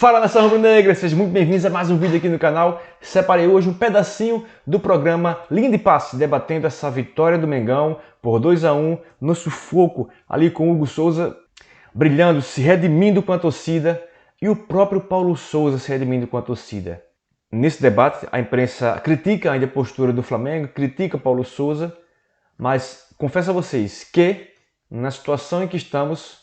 Fala, nação rubro-negra, sejam muito bem-vindos a mais um vídeo aqui no canal. Separei hoje um pedacinho do programa Linha de Passe, debatendo essa vitória do Mengão por 2-1 no sufoco, ali com o Hugo Souza brilhando, se redimindo com a torcida, e o próprio Paulo Souza se redimindo com a torcida. Nesse debate, a imprensa critica ainda a postura do Flamengo, critica Paulo Souza, mas confesso a vocês que, na situação em que estamos,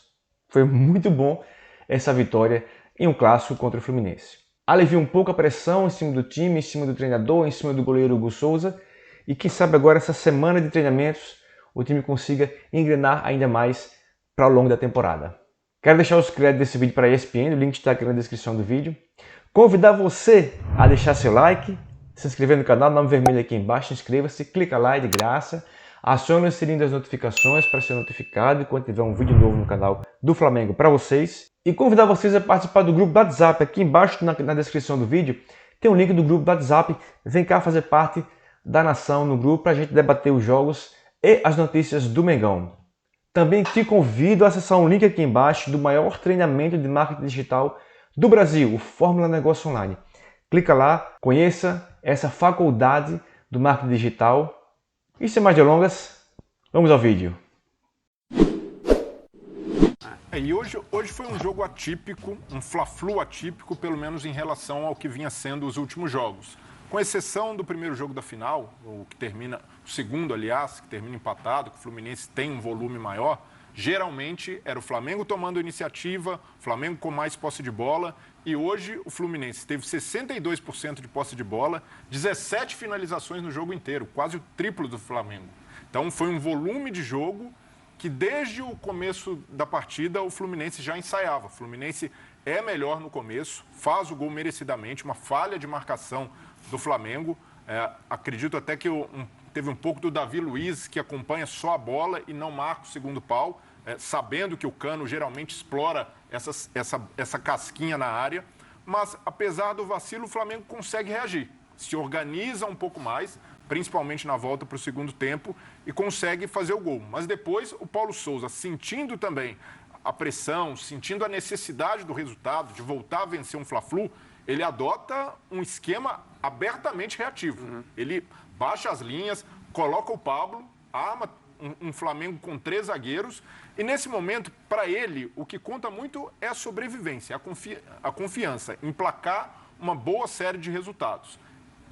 foi muito bom essa vitória em um clássico contra o Fluminense. Alivia um pouco a pressão em cima do time, em cima do treinador, em cima do goleiro Hugo Souza, e quem sabe agora, essa semana de treinamentos, o time consiga engrenar ainda mais para o longo da temporada. Quero deixar os créditos desse vídeo para a ESPN, o link está aqui na descrição do vídeo. Convidar você a deixar seu like, se inscrever no canal, nome vermelho aqui embaixo, inscreva-se, clica lá, é de graça. Acione o sininho das notificações para ser notificado quando tiver um vídeo novo no canal do Flamengo para vocês. E convidar vocês a participar do grupo do WhatsApp. Aqui embaixo na descrição do vídeo tem um link do grupo do WhatsApp. Vem cá fazer parte da nação no grupo para a gente debater os jogos e as notícias do Mengão. Também te convido a acessar um link aqui embaixo do maior treinamento de marketing digital do Brasil, o Fórmula Negócio Online. Clica lá, conheça essa faculdade do marketing digital. E sem mais delongas, vamos ao vídeo. E hoje foi um jogo atípico, um Fla-Flu atípico, pelo menos em relação ao que vinha sendo os últimos jogos. Com exceção do primeiro jogo da final, o segundo, aliás, que termina empatado, que o Fluminense tem um volume maior, geralmente era o Flamengo tomando iniciativa, o Flamengo com mais posse de bola, e hoje o Fluminense teve 62% de posse de bola, 17 finalizações no jogo inteiro, quase o triplo do Flamengo. Então foi um volume de jogo que desde o começo da partida o Fluminense já ensaiava. O Fluminense é melhor no começo, faz o gol merecidamente, uma falha de marcação do Flamengo. Acredito até que teve um pouco do Davi Luiz, que acompanha só a bola e não marca o segundo pau, sabendo que o Cano geralmente explora essa casquinha na área. Mas, apesar do vacilo, o Flamengo consegue reagir, se organiza um pouco mais, principalmente na volta para o segundo tempo, e consegue fazer o gol. Mas depois, o Paulo Souza, sentindo também a pressão, sentindo a necessidade do resultado, de voltar a vencer um Fla-Flu, ele adota um esquema abertamente reativo. Ele baixa as linhas, coloca o Pablo, arma um Flamengo com 3 zagueiros, e nesse momento, para ele, o que conta muito é a sobrevivência, a confiança, em placar uma boa série de resultados.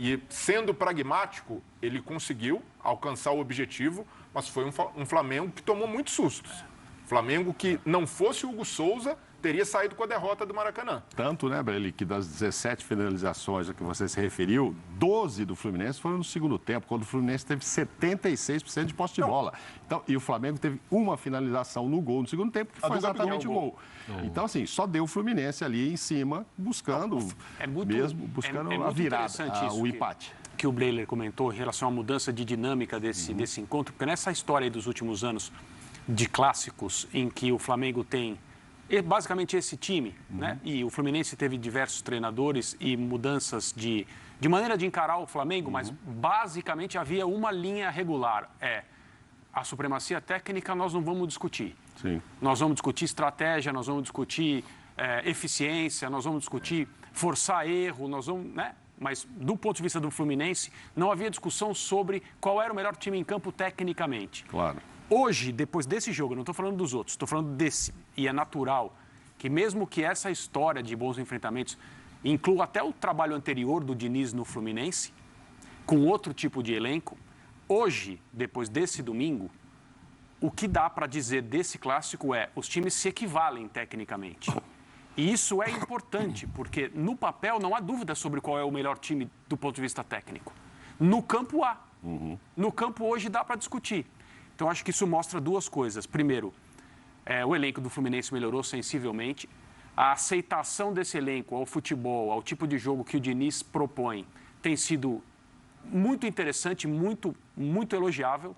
E, sendo pragmático, ele conseguiu alcançar o objetivo, mas foi um Flamengo que tomou muitos sustos. Flamengo que, não fosse o Hugo Souza, teria saído com a derrota do Maracanã. Tanto, né, Breli, que das 17 finalizações a que você se referiu, 12 do Fluminense foram no segundo tempo, quando o Fluminense teve 76% de posse de bola. Então, e o Flamengo teve uma finalização no gol no segundo tempo, que foi exatamente o gol. Então, assim, só deu o Fluminense ali em cima, buscando a virada, o empate. Que o Breiler comentou em relação à mudança de dinâmica desse encontro, porque nessa história aí dos últimos anos de clássicos, em que o Flamengo tem basicamente esse time, né? E o Fluminense teve diversos treinadores e mudanças de maneira de encarar o Flamengo, mas basicamente havia uma linha regular. A supremacia técnica nós não vamos discutir. Sim. Nós vamos discutir estratégia, nós vamos discutir eficiência, nós vamos discutir forçar erro, nós vamos, né? Mas do ponto de vista do Fluminense, não havia discussão sobre qual era o melhor time em campo tecnicamente. Claro. Hoje, depois desse jogo, eu não estou falando dos outros, estou falando desse. E é natural que mesmo que essa história de bons enfrentamentos inclua até o trabalho anterior do Diniz no Fluminense, com outro tipo de elenco, hoje, depois desse domingo, o que dá para dizer desse clássico é os times se equivalem tecnicamente. E isso é importante, porque no papel não há dúvida sobre qual é o melhor time do ponto de vista técnico. No campo há. No campo hoje dá para discutir. Então, acho que isso mostra duas coisas. Primeiro, o elenco do Fluminense melhorou sensivelmente. A aceitação desse elenco ao futebol, ao tipo de jogo que o Diniz propõe, tem sido muito interessante, muito, muito elogiável.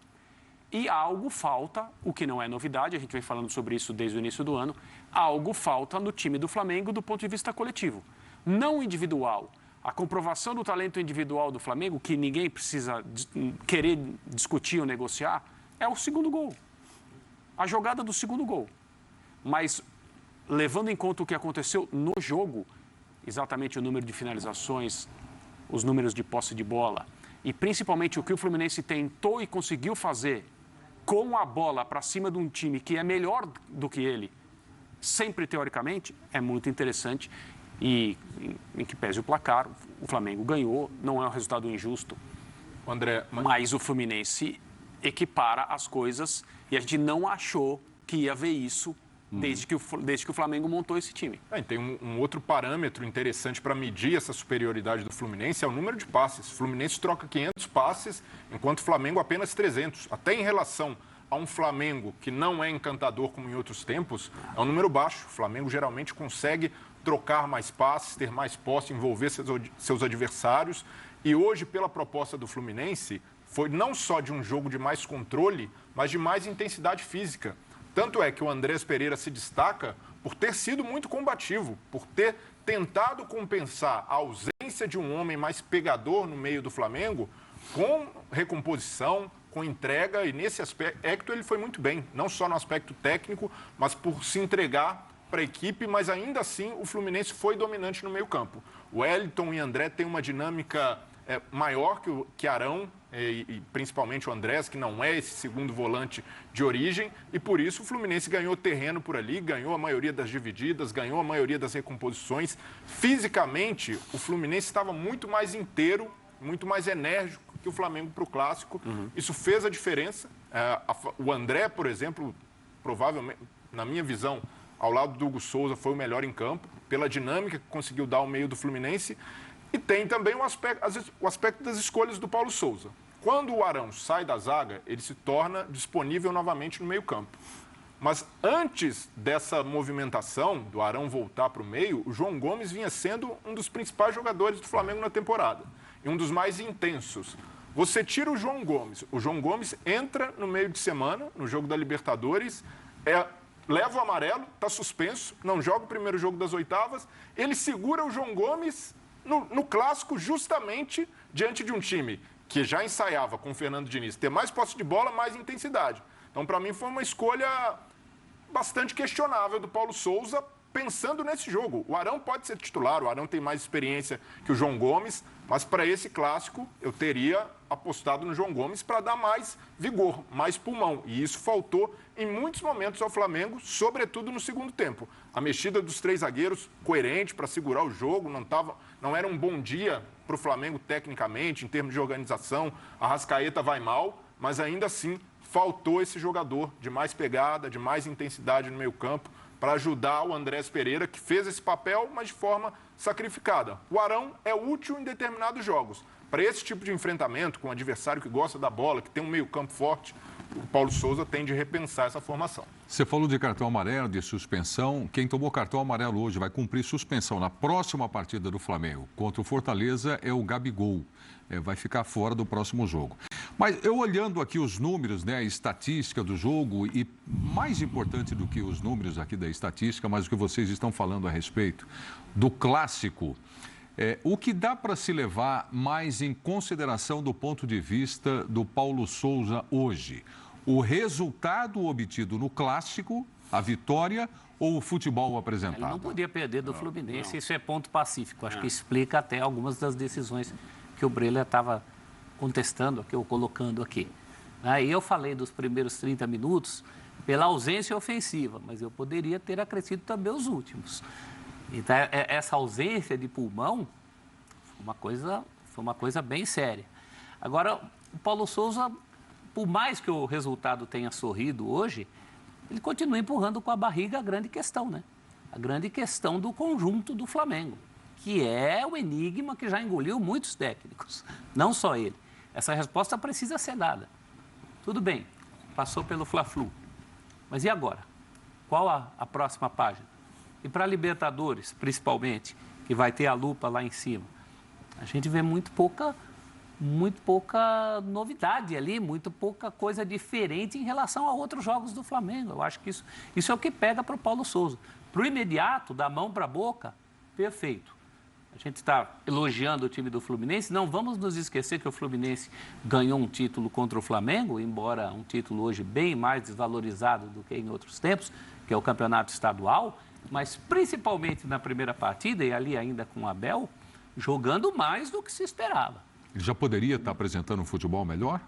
E algo falta, o que não é novidade, a gente vem falando sobre isso desde o início do ano, algo falta no time do Flamengo do ponto de vista coletivo. Não individual. A comprovação do talento individual do Flamengo, que ninguém precisa querer discutir ou negociar, é o segundo gol. A jogada do segundo gol. Mas, levando em conta o que aconteceu no jogo, exatamente o número de finalizações, os números de posse de bola e principalmente o que o Fluminense tentou e conseguiu fazer com a bola para cima de um time que é melhor do que ele, sempre teoricamente, é muito interessante. E em que pese o placar, o Flamengo ganhou, não é um resultado injusto. André, mas o Fluminense equipara as coisas e a gente não achou que ia ver isso desde que o Flamengo montou esse time. Tem um outro parâmetro interessante para medir essa superioridade do Fluminense, é o número de passes. O Fluminense troca 500 passes, enquanto o Flamengo apenas 300. Até em relação a um Flamengo que não é encantador como em outros tempos, é um número baixo. O Flamengo geralmente consegue trocar mais passes, ter mais posse, envolver seus adversários. E hoje, pela proposta do Fluminense, foi não só de um jogo de mais controle, mas de mais intensidade física. Tanto é que o Andrés Pereira se destaca por ter sido muito combativo, por ter tentado compensar a ausência de um homem mais pegador no meio do Flamengo com recomposição, com entrega, e nesse aspecto ele foi muito bem, não só no aspecto técnico, mas por se entregar para a equipe, mas ainda assim o Fluminense foi dominante no meio-campo. O Wellington e André têm uma dinâmica maior que Arão, e principalmente o Andrés, que não é esse segundo volante de origem, e por isso o Fluminense ganhou terreno por ali, ganhou a maioria das divididas, ganhou a maioria das recomposições. Fisicamente, o Fluminense estava muito mais inteiro, muito mais enérgico que o Flamengo para o Clássico. Isso fez a diferença. O André, por exemplo, provavelmente, na minha visão, ao lado do Hugo Souza, foi o melhor em campo, pela dinâmica que conseguiu dar ao meio do Fluminense. E tem também o aspecto das escolhas do Paulo Souza. Quando o Arão sai da zaga, ele se torna disponível novamente no meio-campo. Mas antes dessa movimentação, do Arão voltar para o meio, o João Gomes vinha sendo um dos principais jogadores do Flamengo na temporada. E um dos mais intensos. Você tira o João Gomes entra no meio de semana, no jogo da Libertadores, leva o amarelo, está suspenso, não joga o primeiro jogo das oitavas, ele segura o João Gomes no Clássico justamente diante de um time que já ensaiava com o Fernando Diniz ter mais posse de bola, mais intensidade. Então, para mim, foi uma escolha bastante questionável do Paulo Souza, pensando nesse jogo. O Arão pode ser titular, o Arão tem mais experiência que o João Gomes, mas para esse Clássico eu teria apostado no João Gomes para dar mais vigor, mais pulmão. E isso faltou em muitos momentos ao Flamengo, sobretudo no segundo tempo. A mexida dos três zagueiros, coerente para segurar o jogo, não era um bom dia para o Flamengo tecnicamente, em termos de organização. A Arrascaeta vai mal, mas ainda assim faltou esse jogador de mais pegada, de mais intensidade no meio-campo, para ajudar o Andrés Pereira, que fez esse papel, mas de forma sacrificada. O Arão é útil em determinados jogos. Para esse tipo de enfrentamento, com um adversário que gosta da bola, que tem um meio-campo forte, o Paulo Souza tem de repensar essa formação. Você falou de cartão amarelo, de suspensão. Quem tomou cartão amarelo hoje vai cumprir suspensão na próxima partida do Flamengo contra o Fortaleza é o Gabigol. Vai ficar fora do próximo jogo. Mas eu olhando aqui os números, né, a estatística do jogo, e mais importante do que os números aqui da estatística, mas o que vocês estão falando a respeito do Clássico, o que dá para se levar mais em consideração do ponto de vista do Paulo Souza hoje? O resultado obtido no Clássico, a vitória, ou o futebol apresentado? Ele não podia perder do Fluminense, isso é ponto pacífico. Acho que explica até algumas das decisões que o Breler estava contestando aqui, ou colocando aqui. Aí eu falei dos primeiros 30 minutos pela ausência ofensiva, mas eu poderia ter acrescido também os últimos. Então, essa ausência de pulmão foi uma coisa bem séria. Agora, o Paulo Souza, por mais que o resultado tenha sorrido hoje, ele continua empurrando com a barriga a grande questão, né? A grande questão do conjunto do Flamengo, que é o enigma que já engoliu muitos técnicos, não só ele. Essa resposta precisa ser dada. Tudo bem, passou pelo Fla-Flu, mas e agora? Qual a próxima página? E para a Libertadores, principalmente, que vai ter a lupa lá em cima, a gente vê muito pouca novidade ali, muito pouca coisa diferente em relação a outros jogos do Flamengo. Eu acho que isso é o que pega para o Paulo Souza. Para o imediato, da mão para a boca, perfeito. A gente está elogiando o time do Fluminense. Não vamos nos esquecer que o Fluminense ganhou um título contra o Flamengo, embora um título hoje bem mais desvalorizado do que em outros tempos, que é o campeonato estadual. mas principalmente na primeira partida, e ali ainda com o Abel, jogando mais do que se esperava. Ele já poderia estar apresentando um futebol melhor,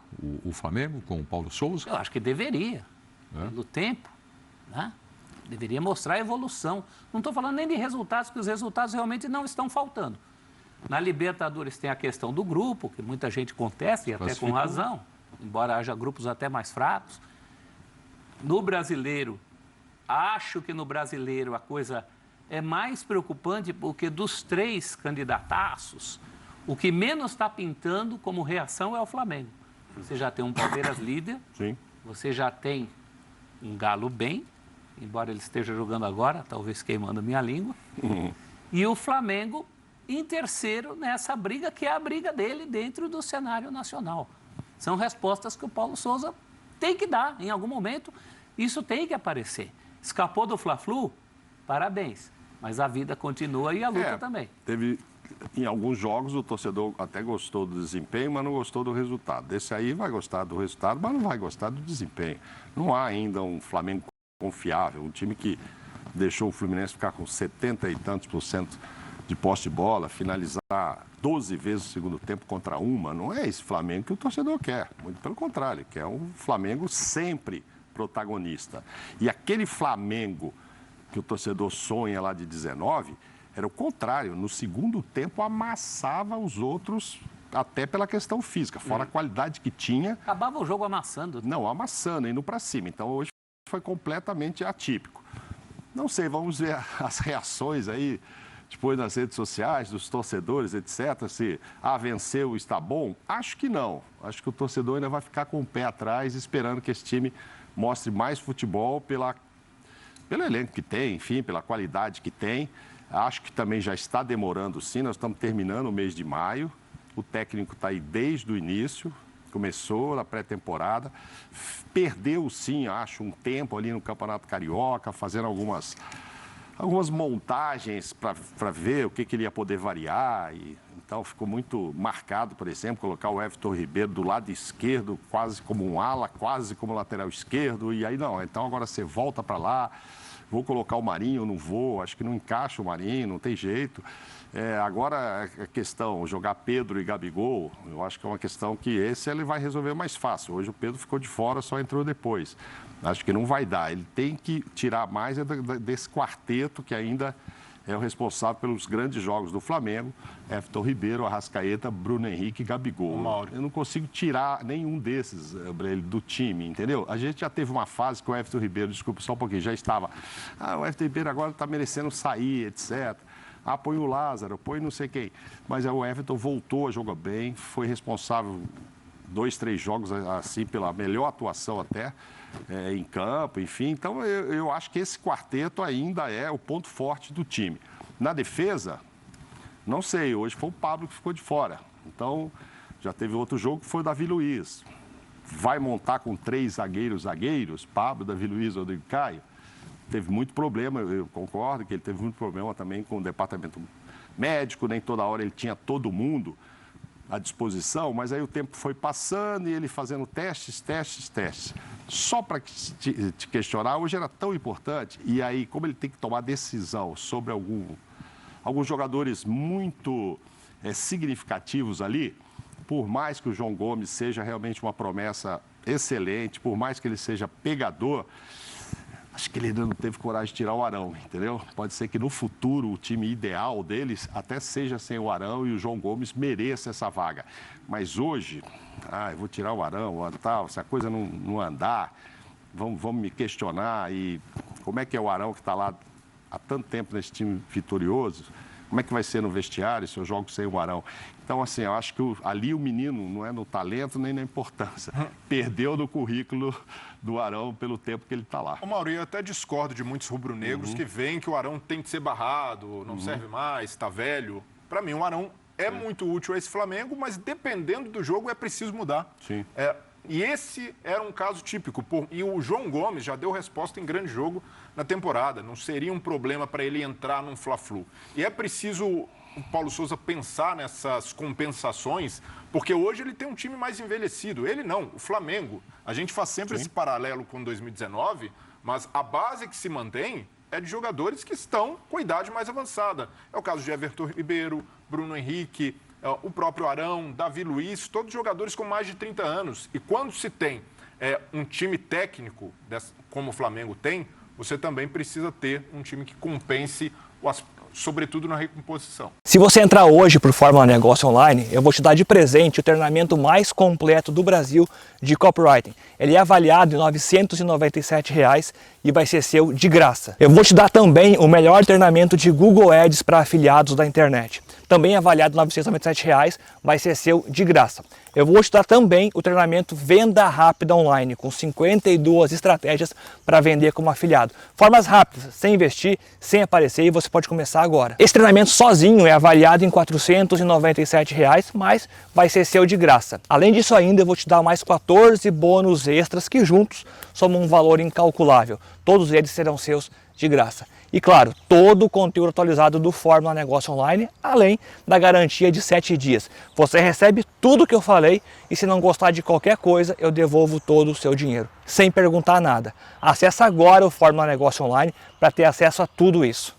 o Flamengo, com o Paulo Souza? Eu acho que deveria, pelo tempo, né? Deveria mostrar a evolução. Não estou falando nem de resultados, porque os resultados realmente não estão faltando. Na Libertadores tem a questão do grupo, que muita gente contesta, e até com razão, embora haja grupos até mais fracos. No Brasileiro, acho que no Brasileiro a coisa é mais preocupante, porque dos 3 candidataços, o que menos está pintando como reação é o Flamengo. Você já tem um Palmeiras líder, Sim. você já tem um Galo bem, embora ele esteja jogando agora, talvez queimando minha língua, e o Flamengo em terceiro nessa briga, que é a briga dele dentro do cenário nacional. São respostas que o Paulo Souza tem que dar em algum momento, isso tem que aparecer. Escapou do Fla-Flu? Parabéns. Mas a vida continua e a luta também. Teve, em alguns jogos, o torcedor até gostou do desempenho, mas não gostou do resultado. Desse aí vai gostar do resultado, mas não vai gostar do desempenho. Não há ainda um Flamengo confiável, um time que deixou o Fluminense ficar com 70 e tantos % de posse de bola, finalizar 12 vezes o segundo tempo contra uma. Não é esse Flamengo que o torcedor quer. Muito pelo contrário, quer um Flamengo sempre protagonista. E aquele Flamengo que o torcedor sonha lá de 19, era o contrário. No segundo tempo, amassava os outros, até pela questão física, fora a qualidade que tinha. Acabava o jogo amassando. Não, amassando, indo para cima. Então, hoje foi completamente atípico. Não sei, vamos ver as reações aí, depois nas redes sociais, dos torcedores, etc. Se venceu, está bom? Acho que não. Acho que o torcedor ainda vai ficar com o pé atrás, esperando que esse time mostre mais futebol pelo elenco que tem, enfim, pela qualidade que tem. Acho que também já está demorando, sim. Nós estamos terminando o mês de maio. O técnico está aí desde o início, começou na pré-temporada. Perdeu, sim, acho, um tempo ali no Campeonato Carioca, fazendo algumas montagens para ver o que ele ia poder variar. Então, ficou muito marcado, por exemplo, colocar o Everton Ribeiro do lado esquerdo, quase como um ala, quase como lateral esquerdo. E aí, não, então agora você volta para lá. Vou colocar o Marinho, não vou, acho que não encaixa o Marinho, não tem jeito. Agora, a questão, jogar Pedro e Gabigol, eu acho que é uma questão que ele vai resolver mais fácil. Hoje o Pedro ficou de fora, só entrou depois. Acho que não vai dar. Ele tem que tirar mais desse quarteto que ainda é o responsável pelos grandes jogos do Flamengo. Everton Ribeiro, Arrascaeta, Bruno Henrique e Gabigol. Eu não consigo tirar nenhum desses, Breno, do time, entendeu? A gente já teve uma fase que o Everton Ribeiro, desculpa só um pouquinho, já estava... o Everton Ribeiro agora está merecendo sair, etc. Põe o Lázaro, põe não sei quem. Mas o Everton voltou a jogar bem, foi responsável 2, 3 jogos, assim, pela melhor atuação até em campo, enfim. Então, eu acho que esse quarteto ainda é o ponto forte do time. Na defesa, não sei, hoje foi o Pablo que ficou de fora. Então, já teve outro jogo que foi o Davi Luiz. Vai montar com 3 zagueiros, Pablo, Davi Luiz, Rodrigo Caio. Teve muito problema, eu concordo que ele teve muito problema também com o departamento médico, nem toda hora ele tinha todo mundo à disposição, mas aí o tempo foi passando e ele fazendo testes. Só para te questionar, hoje era tão importante, e aí como ele tem que tomar decisão sobre alguns jogadores muito significativos ali, por mais que o João Gomes seja realmente uma promessa excelente, por mais que ele seja pegador, acho que ele ainda não teve coragem de tirar o Arão, entendeu? Pode ser que no futuro o time ideal deles até seja sem o Arão e o João Gomes mereça essa vaga. Mas hoje, eu vou tirar o Arão, tal, se a coisa não andar, vamos me questionar. E como é que é o Arão que está lá há tanto tempo nesse time vitorioso? Como é que vai ser no vestiário se eu jogo sem o Arão? Então, assim, eu acho que ali o menino não é no talento nem na importância. Perdeu no currículo do Arão pelo tempo que ele está lá. Mauro, eu até discordo de muitos rubro-negros que veem que o Arão tem que ser barrado, não serve mais, está velho. Para mim, o Arão é muito útil a esse Flamengo, mas dependendo do jogo é preciso mudar. Sim. E esse era um caso típico. E o João Gomes já deu resposta em grande jogo na temporada. Não seria um problema para ele entrar num Fla-Flu. E é preciso o Paulo Souza pensar nessas compensações, porque hoje ele tem um time mais envelhecido. Ele não, o Flamengo. A gente faz sempre esse paralelo com 2019, mas a base que se mantém é de jogadores que estão com idade mais avançada. É o caso de Everton Ribeiro, Bruno Henrique, o próprio Arão, Davi Luiz, todos jogadores com mais de 30 anos. E quando se tem um time técnico, como o Flamengo tem, você também precisa ter um time que compense, sobretudo na recomposição. Se você entrar hoje para o Fórmula Negócio Online, eu vou te dar de presente o treinamento mais completo do Brasil de copywriting. Ele é avaliado em R$ 997 e vai ser seu de graça. Eu vou te dar também o melhor treinamento de Google Ads para afiliados da internet. Também avaliado em R$ 997, vai ser seu de graça. Eu vou te dar também o treinamento Venda Rápida Online, com 52 estratégias para vender como afiliado. Formas rápidas, sem investir, sem aparecer, e você pode começar agora. Esse treinamento sozinho é avaliado em R$ 497, mas vai ser seu de graça. Além disso ainda, eu vou te dar mais 14 bônus extras que juntos somam um valor incalculável. Todos eles serão seus de graça. E claro, todo o conteúdo atualizado do Fórmula Negócio Online, além da garantia de 7 dias. Você recebe tudo que eu falei e se não gostar de qualquer coisa, eu devolvo todo o seu dinheiro, sem perguntar nada. Acesse agora o Fórmula Negócio Online para ter acesso a tudo isso.